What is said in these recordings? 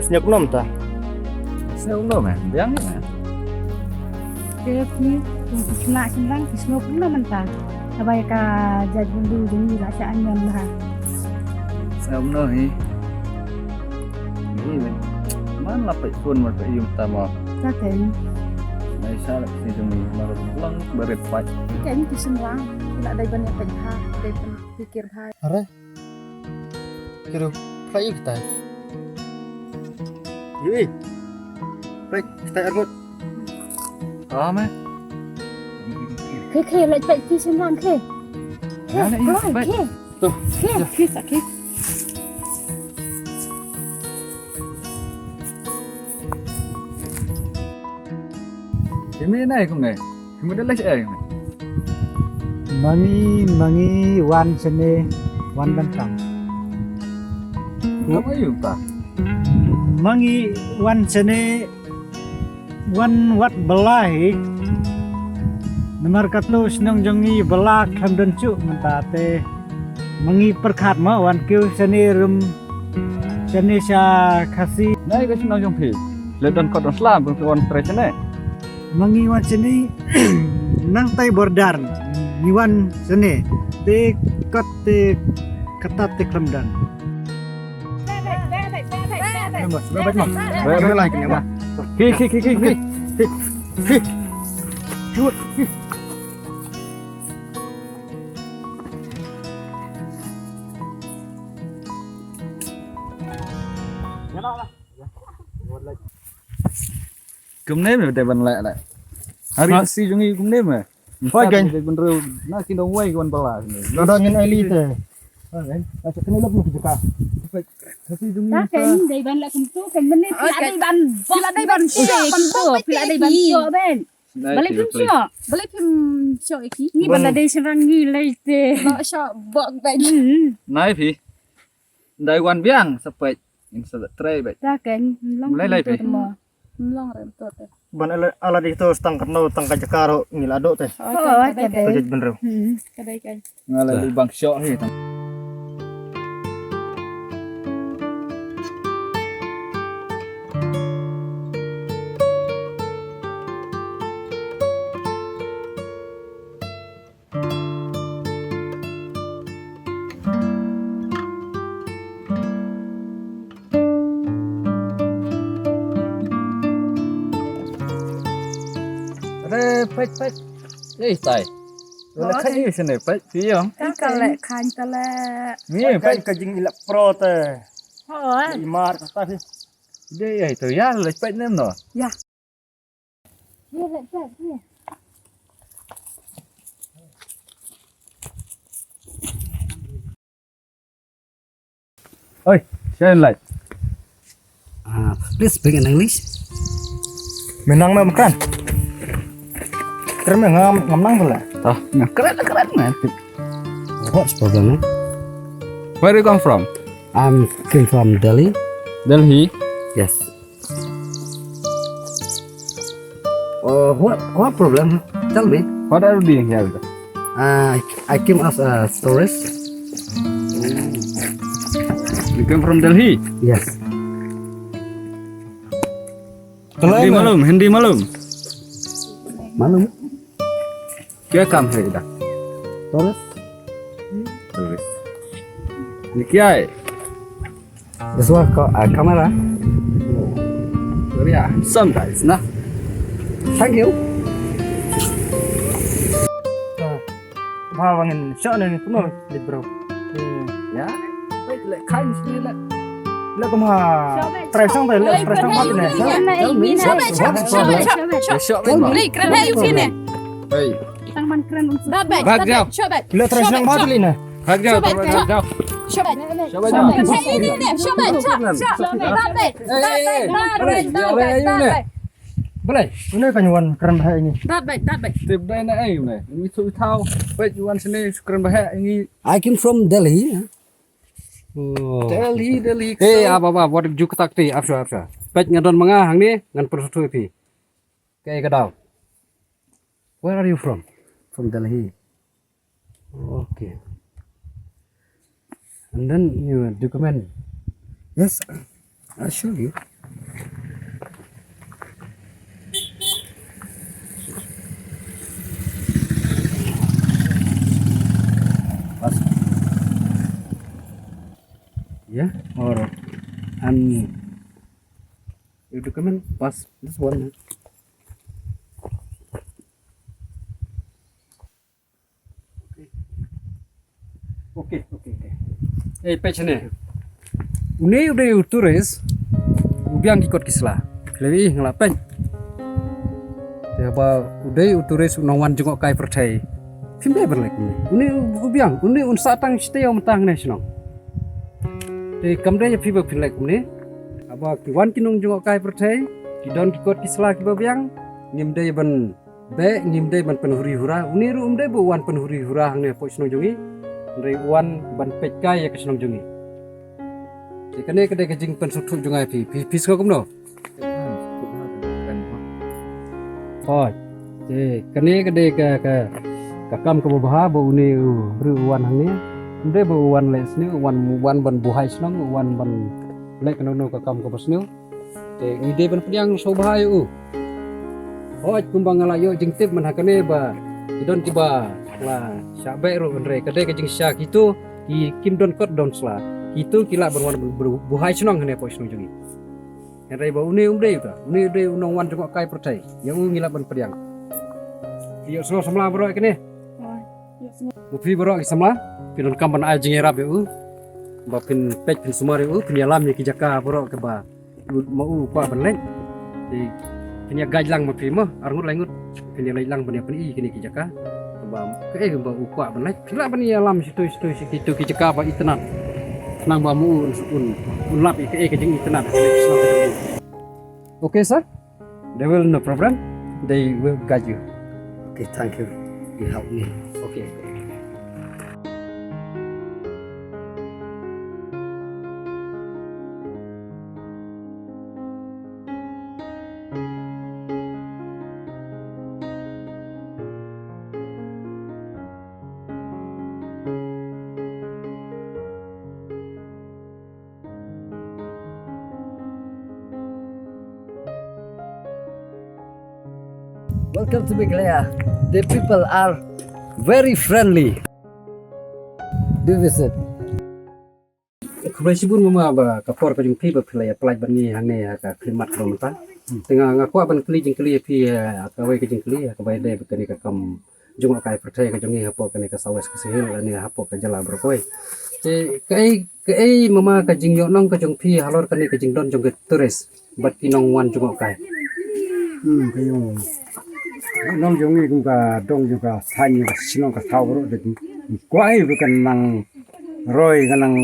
senyap nom ta. Sao không đâu mà, béng đấy mà. Kaya ni kung lang snow pun naman ta. Sabay ka judge bundu dumi la sa anyan ha. Sao không đâu thì. Nghĩ mình. Mana lah pak pun mau pak yung tama. Sa ken Nay sa lah si demi malam pulang berit pak. kaya ni kisim lang. Wala day ban yang ha, day pan pikir ha. Are. Kiro, play kita. Yui. Play, kita arbot. Có mà. Kaya lại chạy kisim lang kaya. Dạ, lại Kaya, vậy. kaya. Tuh. Kaya sakit. Cái này không này. Không biết lấy gì. Mangi wan sene wan bantang. Không có yung ta. Mangi wan sene wan wat belahi. Nomor katu senang jongi belak hamdan cuk mentate. Mangi perkhat ma wan kêu sene rum sene sa khasi. Này cái chúng nó dùng phì. Lên đơn cọt Islam bằng tuan tre này. Mangi wan sene nang tai bordar. Ni wan sene te kat te katat te klamdan. Babat mo. Babat lang kanya ba. Khi. Shoot. Cũng nếm rồi để bần lại lại. Hari si jungi cũng nếm rồi. Thôi keng. Bần rêu. Nó khi đâu quay con bala. Dodongin Eli teh. Asa kena lab mo kita. Kasi jungi. Sa ken day ban la kumtu ken menit pila day ban pila day ban sio ben. Balik pun sio. Balik pun sio iki. Ni ban la day serang ni lai te. Ba sio bok ben. Này phì. Đây quan biang sepet. Ini sudah tray bet. Sa ken long Lai phì. long rem tot. Ban ala dito stang karno tang kajakaro ngilado teh. Oh, kadai. Tajud benro. Kadai kan. Ngalai di bang syok ni. Pet. Eh, tay. Wala kayo sini pet. Siyo. Kale kan kale. Ni Pai pet. kajing ilak pro teh. Oh, Imar kata sih. Dia itu ya le pet nem no. ya. Ni le pet ni. Oi, shine light. Please speak in English. Menang mah makan. Terus ngamnang pula. Oh, keren man. What's problem? Where you come from? I'm came from Delhi. Delhi. Yes. What problem? Tell me. What are you doing here? I came as a tourist. You came from Delhi. Yes. Hindi malum. Malum? Kya kam hai ida? Tourist? Tourist. Ni kya hai? This one camera. Very handsome guys, na? Thank you. Bawangin syok ni kuno dit bro. Ya. Baik le kain sini le. Lek kuma try sang teh lek try sang mati nih. Syok Tell me. Keren ayu sini. Hey. Sang man keren unsur. Bhag jao. Lek try sang mati nih. Bhag jao. Jao. Boleh. Ini kanyuan keren bahaya ini. Tip đây này ai này. Ini thui thao. Baik juan sini keren bahaya ini. I came from Delhi. Oh. Delhi. Apa buat juk takti apa. Pet ngadon mangah hang ni ngan persutu pi. Kayak gadau. Where are you from? From Delhi. Okay. And then you document. Yes. I'll show you. Pass. Yeah, or you to come in, pass this one. Okay. Hey, patch ne. Uni udah turis, ubiang ikut kislah. Lebih ngelapen. Tiaba udah turis unawan jengok kai percaya. Film lebar lagi ni. Uni ubiang, uni unsatang stay om tang nasional. Di kamera ya film lagi ni. Aba kiwan kinung jengok kai percaya. Kidon ikut kislah kibabiang. Ngimdai ban be ngimdai ban penhuri hura. Uni ru umdai bu wan penhuri hura hang ne poi senong jongi. Dari wan ban pek kai ya kesenong jongi. Kene kedai kejing pensutuk jungai pi kau kumno. Oh, kene kedai ke kam ke baha bo uni bru wan hang ni. Inde bo wan les ni wan ban buhai senong wan ban lek no ke kam ke basnu. Ide ban pediang so bahai u. Oh, kumbang ngalayo jing tip man hakane ba. Idon tiba la syabai ro andre kedai kejing syak itu ki kim don kot don sla. Itu kila berwarna buhai senang hanya pos senang jungi. Yang rai bau ni umdai tu, ni umdai unang wan jengok kai percaya. Yang ngilap ban periang. Iyo semua semula berok kini. Mufi berok semula. Pinon kampan ai jengi rab eu. Bapin pek pin sumar eu. Pin alam ni kijaka berok ke ba. Mau pa ban leng. Di pin gajlang mufi mah arngut lengut. Pin lang ban pin kini kijaka. Ba ke ba upa ban leng. Kila ban alam situ kijaka ba itenan. Nang bamu unlap ke jeng internet. Okay sir, they will no problem. They will guide you. Okay, thank you. You help me. Okay. Welcome to Biglea. The people are very friendly. Do visit. Kubesi pun mama ba kapor ka jung pi ba pilai apply ban ni hang ne ka klimat ro mata. Tengah ngaku ban kli jing kli pi ka wai ka jing kli ka bai de ba ka kam jung ka percaya ka jung hapo ka ne ka sawes ka sehil ni hapo ka jala bro koi. Te kai mama ka jing yo nong ka jung pi halor ka ne ka jing don jung ke turis bat kinong wan jung ka. Kayo. Nong jongi kung ka dong juga sanyi sinong ka tawro de kuai bukan nang roy kanang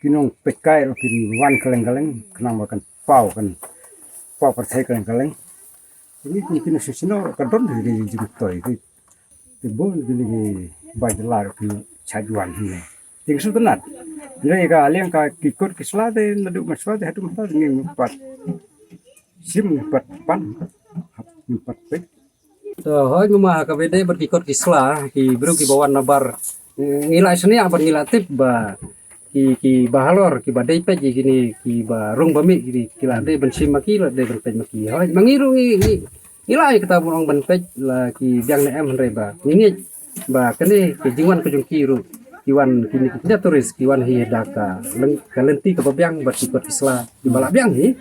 kinong pekai ro kin wan kaleng kanang makan pau percaya kaleng ini kin sino ka don de jing toy ti bon gili bai lar ki chajuan ni ting su tenat le ka aliang ka kikut kisla de nadu maswa de hatu mata nging pat sim pat pan pat pek. So, hoi mama ka bede berkikot kisla ki bru ki bawan nabar ngila seni apa ngila tip ba ki bahalor ki badai pe gini ki ba rung bami ki kila de ben sim maki la de ben pe maki hoi mangiru ngila kita burong ben pe la ki biang ne em re ba ngini ba kene ki jingwan ke jung kiru kiwan kini kita turis kiwan hi daka leng kalenti ke babiang berkikot kisla di balak biang hi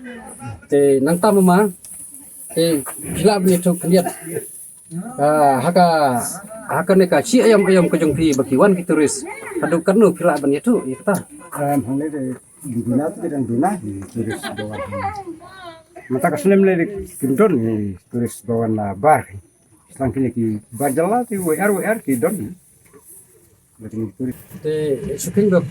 te nang ta mama kila bni tu keliat haka neka ci ayam kejong pi bakiwan ki turis hadu karnu pila ban itu kita Hangnya de dina tu dan dina turis bawan. Mata kaslem le kindon ni turis bawan na bar. Selang kini ki bajala ti WR ki don. Berarti turis. te suking dok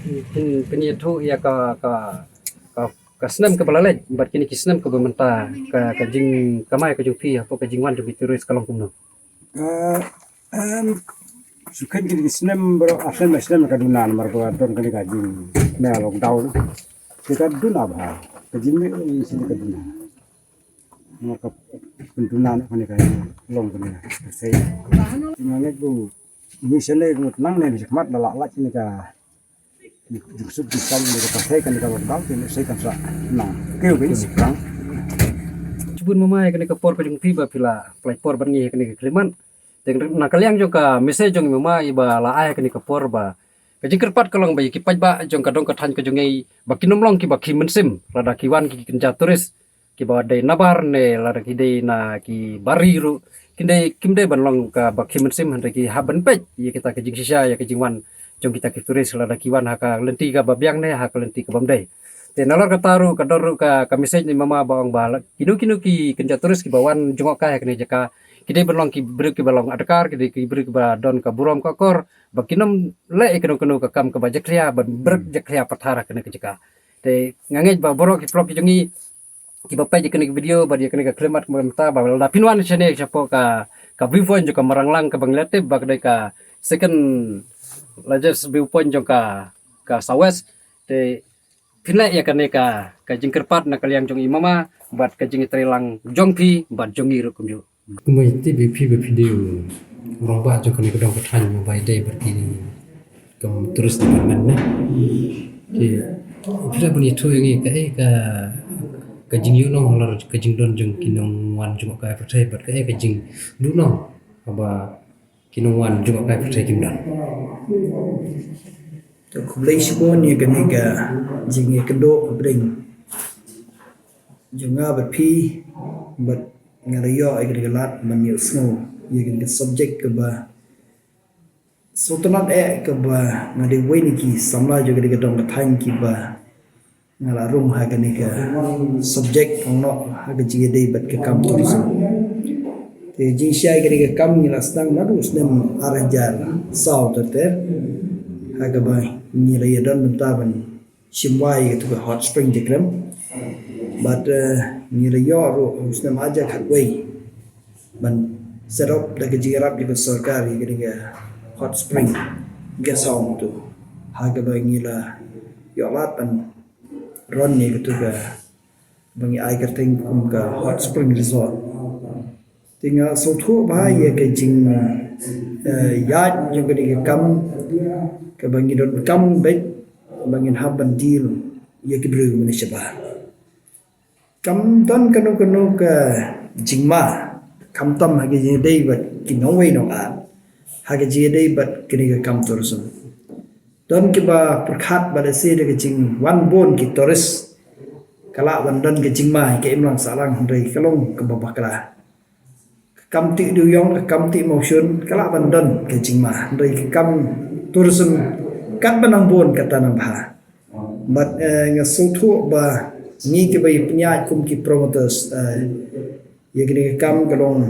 pin itu ya ka senam ke balalej bat kini ki senam ke bementa ka jing kamai ke jupi apa ke jingwan jupi turis kalong kumno. Sukan kini senam bro asal senam ka dunan marba don kini ka jing me lockdown. Kita duna ba. Ka jing me sini ka dunan. Maka pendunan kini ka long kini. Sai. Ngane bu ni sene nang ne mat la sini ka sub di sal ni ka kai kan ka ba ti sai kan sa na keu ke sekarang Cubun mamai kene ke por ke jung tiba pila plai por ban ngi kene ke kliman teng na kaliang jong ka mese jong mamai ba la ai kene ke por ba ke jing kerpat kolong ba ki paj ba jong ka dong ka than ke jong ei ba kinom long ki ba ki mensim rada kiwan ki kenja turis ki ba dei nabar ne la ki dei na ki bariru kinde kimde ban long ka ba ki mensim han ki haban pej ye kita ke jing sisa ya ke jing wan jong kita ki turis rada kiwan ha ka lenti ka ba biang ne ha ka lenti ka bam dei te nalor ka taru ka doru ka message ni mama bawang bala kinu ki kenja turis ki bawan jongok ka kene jaka kide berlong ki beri ki balong adakar kide ki beri ki ba don ka burom ka kor ba kinom le kenu ka kam ka ba jakria ban brek jakria pathara kene ke jaka te ngangej ba borok ki vlog ki jongi ki ba page kene video ba dia kene ka klemat menta ba la pinwan chene chapo ka viewpoint joka maranglang ka banglete ba kede ka second largest viewpoint joka ka sawes te Pila ya kane ka jingkerpat na kaliang jong imama bat ka jing trelang jongpi bat jongi ro kumju kumai ti bi video roba jong kane kedong kethan mo bai dei berkini kam terus di mana ki pila bani to yang ka jing yu no lor ka jing don jong kinong wan jong ka percaya bat ka jing du no aba kinong wan jong ka percaya kim dan Kulai sibon ya keniga jingi kendo bring junga berpi but ngalayo ay keniga lat manyo snow ya keniga subject ke ba sotonat ke ba ngadi weni ki samla jo keniga dong katang ki ba ngalarum ha keniga subject ono ha jingi dei but ke kam tourism te jing shay keniga kam ngila stang nadu snem arajar saw ter haga bai ni la yadan mentaban shimwai to hot spring digram but ni la yo usna maja khatwai ban set up the jirap di sarkari gediga hot spring guest home to haga bai ni la yo lat ban ron ni to ga bangi ai kerting kum ka hot spring resort tinga so thu ba ye ke jing ya yung gediga kam ke bangi don kam baik bangin haban deal ya ke bru Malaysia ba kam don kanu ke jingma kam tam hage je dei bat ki nongwei no a hage je dei bat kini ke kam tourism don ke ba perkhat ba se de ke jing wan bon ki tourist kala wan don ke jingma ke imlang salang rei kalong ke babakala kam ti du yong kam ti motion kala wan don ke jingma rei ke kam tourism kat banang bon kata nang bah but ngasotu ba ni ke bai punya kum ki promoters ye gini kam kalong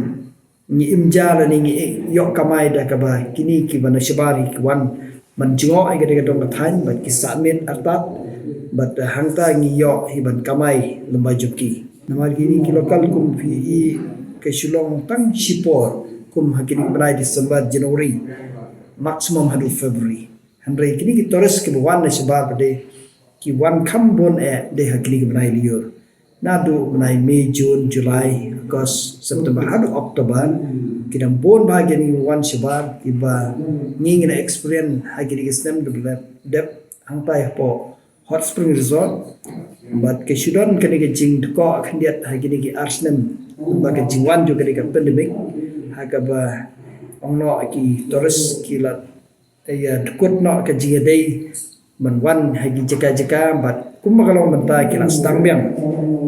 ni imja la ni yok kamai da ka ba kini ki bana shabari ki wan man jingo ai gade dong ka than but ki samit artat but hangta ni yok hi ban kamai lemba juki namar gini ki lokal kum fi ke shulong tang shipor kum hakini banai December January maximum hadu February handrai kini ki toris ki wan na sebab de ki wan kam bon de hakini ki banai liur nadu banai May June July August September hadu October kidam bon bagian ni wan sebab ki ba ngin experience hakini ki stem de hangpai po hot spring resort but ke shudon kini ki jing ko khandiat hakini ki arsenal ba ke jingwan jo kini ki pandemic hakaba ongno ki toris kilat ya dukut no ke jidai banwan hagi jeka but kumakalong menta kila stang biang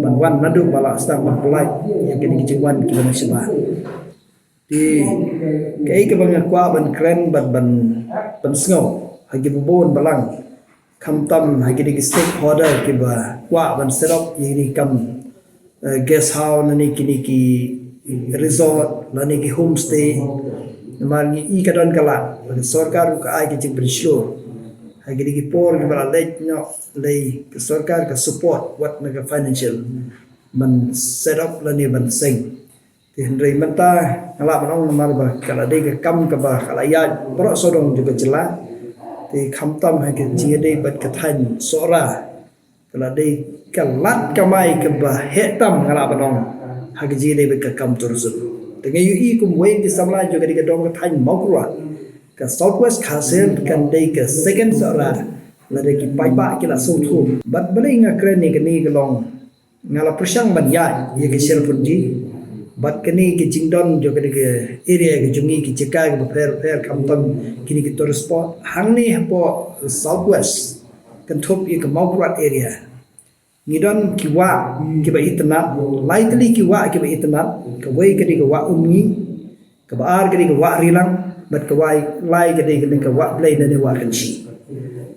banwan nadu bala stang balai ya kini jingwan kila nasba di kai ke bang kwa ban kren ban snow hagi bubon balang kamtam hagi di stakeholder ke ba kwa ban serok ini kam guest house nani kini ki resort nani ki homestay namanya ikatan kala sarkar ka ai ke bersure hagi di por ke bala lek no lei ke sarkar ka support what naga financial man set up la ni ban sing ti hendrai menta ala manong namar ba kala dei ke kam ka ba kala ya bro sodong juga jela ti khamtam hagi ji dei bat ka than sora kala dei kalat kamai ke ba hetam ala manong hagi ji dei bat ka kam tourism dengan UI kum wei di samla juga di gedong ke than maukra ke southwest khasel kan dei ke second sora lada ki pai ba ki la so thu bat bale nga kren ni kani gelong ngala persang ban ya ye ke sel punji bat kani ki jingdon jo kani ke area ke jungi ki jeka ke fer kam tam kini ki tourist spot hang ni po southwest kan thop ye ke maurat area ngidon ki wa ki ba itnat lightly ki wa ki ba itnat ke wei ke di ke wa umni ke ba ar ke di ke wa rilang bat ke wai lai ke di ke wa play na ni wa kan chi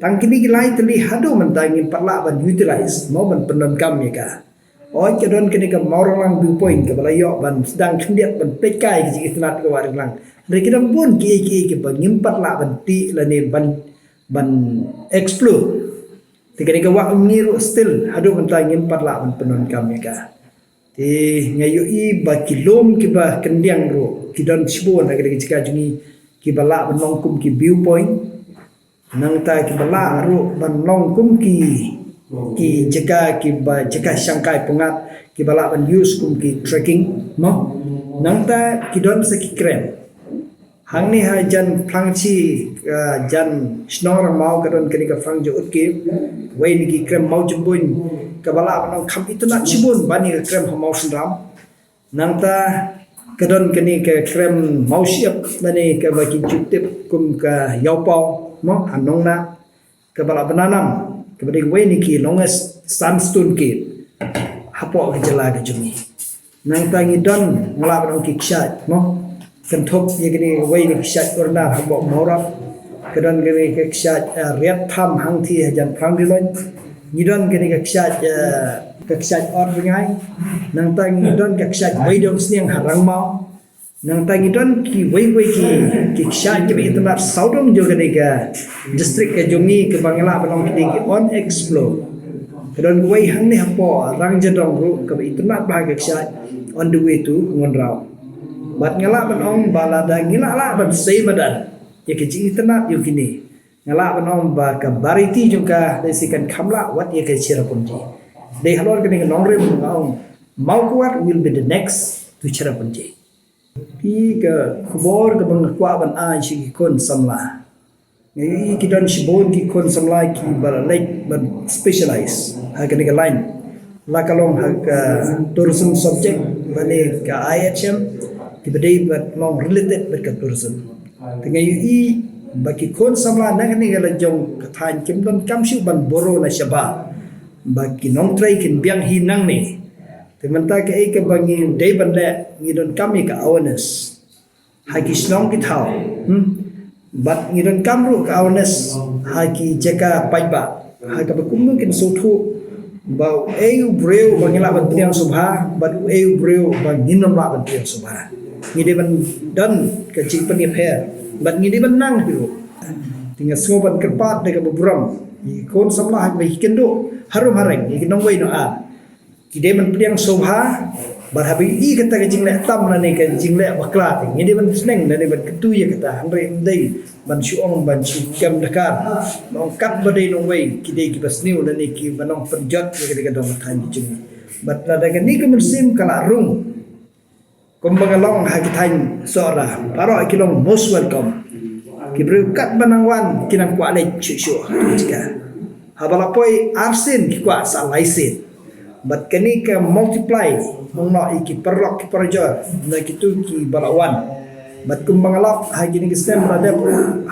tang kini ki lightly hado man tangin parla ban utilize mo ban penon kam ye ka oi ke don kini ke maurang viewpoint ke balayo ban sedang kendiat ban pekai ke itnat ke wa rilang re ki dam pun ki ba ngimpat la ban ti la ni ban explore Tiga wa umniru still hadu mentang ngimpat la penon kami ka. Ti ngayu i ba kilom ki ba kendiang ro ki don sibon agak jika jungi ki bala benongkum ki viewpoint nang ta ki bala ro benongkum ki jika ki ba jika sangkai pengat ki bala ben use kum ki tracking mo nang ta ki don saki krem hang ni ha jan plangchi jan snor mau kadon kini ka fang jo utke wei ni ki krem mau jumbun ka bala nang kham itna chibun bani ka krem mau sundram nang ta kadon kini ka krem mau siap bani ka baki jutip kum ka yaupau mo anong na ka bala bananam ka badi wei ni ki longest sunstone ki hapo ka jala ka jumi nang ta ngidon ngala nang ki kshat mo kan thop ye gini wei ni kshat korna habo morap kedan gini kshat riat tham hang thi jan phang dilon ngidon gini kshat or ngai nang ta ngidon kshat wei dong sniang harang mau nang ta ngidon ki wei ki kshat ke itna saudong jo gini ka district ke jungi ke bangla belong ki on explore kedan wei hang ni hapo rang jadong ru ke itna bah kshat on the way to ngonrau bat ngala ban ong balada ngila la ban sei badan ye ke ji itna yu kini ngala ban ong ba ka bariti juga desikan kamla wat ye ke chira punji de halor kini nong re ong mau kuat will be the next to chira punji pi ka khobor ka bang kwa ban a shi kon samla ngi ki don shibon ki kon samla ki bar like ban specialize ha kini ka line la kalong ha ka tourism subject bane ka IHM tiba-tiba bat long related bat ka tourism tengah i baki kon samla na kani gala jong kathan kim don kam shu ban boro na shaba baki nong trai kin biang hinang ni temanta ke ka bangi day ban le ngi don kam ka awareness haki snong ki thau bat ngi don kam ru ka awareness haki jeka paiba haka ba kum kin so thu ba eu breu bangila ban tiang subha bat eu breu bang hinom la ban tiang subha ngide ban dan ke cing penip her bat ngide ban nang biru tinggal soban kerpat de ka buram i kon samlah ba hikendo harum hareng i nong wei no a kide ban priang sobha bar habi i kata ke cing le tam na ne ke cing le bakla ngide ban sneng na ne ban ketu ye kata andre ndai ban suong ban su kem dakar nong kat ba de nong wei kide ki basniu na ne ki banong perjot ye ke dong than cing bat la da ni ke musim kala rung kumbangalong hakitany sora paro kilong most welcome kibru kat banangwan kinang kwa le chuchu jika habalapoi arsin ki kwa sa laisin but kani ka multiply mongno iki perlok ki perjo na kitu ki balawan but kumbangalok hagini ki stem rada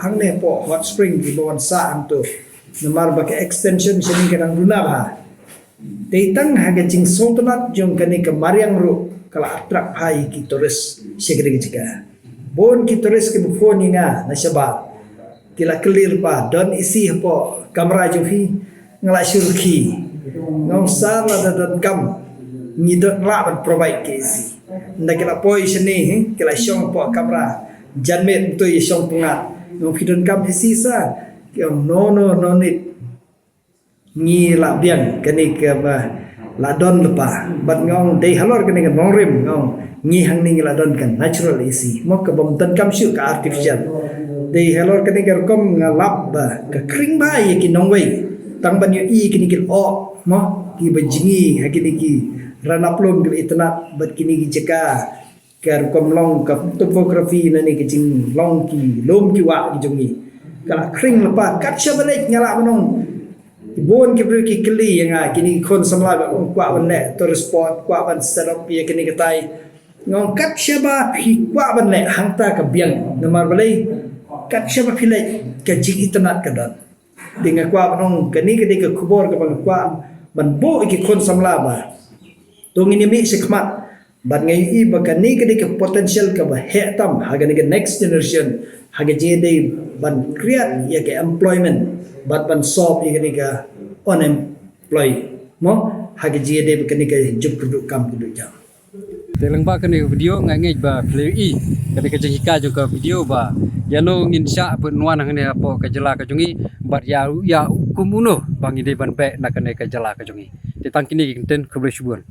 hangne po hot spring di bawon sa anto namar ba ka extension sini kanang runa ba deitang hagajing sultanat jong kani ka mariang ru kala atrak hai ki tourist segede jika bon ki tourist ki bufo ni nga na syaba kila clear pa don isi po kamera jofi ngala syurki ngong sala da don kam ni don la ban provide ke isi nda kila poi sini kila syong po kamera janmet tu ye syong pengat ngong ki don kam isi sa kyong no need ni la biang kani ke ba ladon lepa bat ngong dei halor kene ngong rem ngong ngi hang ning ladon kan natural isi mo ka bom tan kam shu ka artificial dei halor kene kom ngalap ba ka kring ba ye ki nong wei tang ban yu i kini kil o mo ki bajingi ha kini ki ranaplom ki itna bat kini ki jeka kar kom long ka topografi na ni ki jing long ki lom ki wa ki jongi kala kring lepa kat shabalik ngala manong Ibon ki bru ki kli yang kini kon samla ba kwa ban ne to respond kwa ban setup ya kini katai ngong kat syaba phi kwa ban ne hangta ka biang namar balai kat syaba phi le ka jing internet ka dan dengan kwa ban kini kini ka kubor ka ban kwa ban bo ki kon samla ba tong ini mi sikmat ban ngai i ba kini kini ka potential ka ba he tam haga ni next generation haga jede ban create ya ke employment ban solve ya kini ka unemployed mo haga jede ba kini ka job produk kam produk jam Telang ba kani video ngai ba play i kani ka jengika juga video ba yano ngin sya penwan ngani apo ka jela ka jungi bar ya kumuno bangi de ban pe nak kani ka jela ka jungi titang kini kinten kubri subuan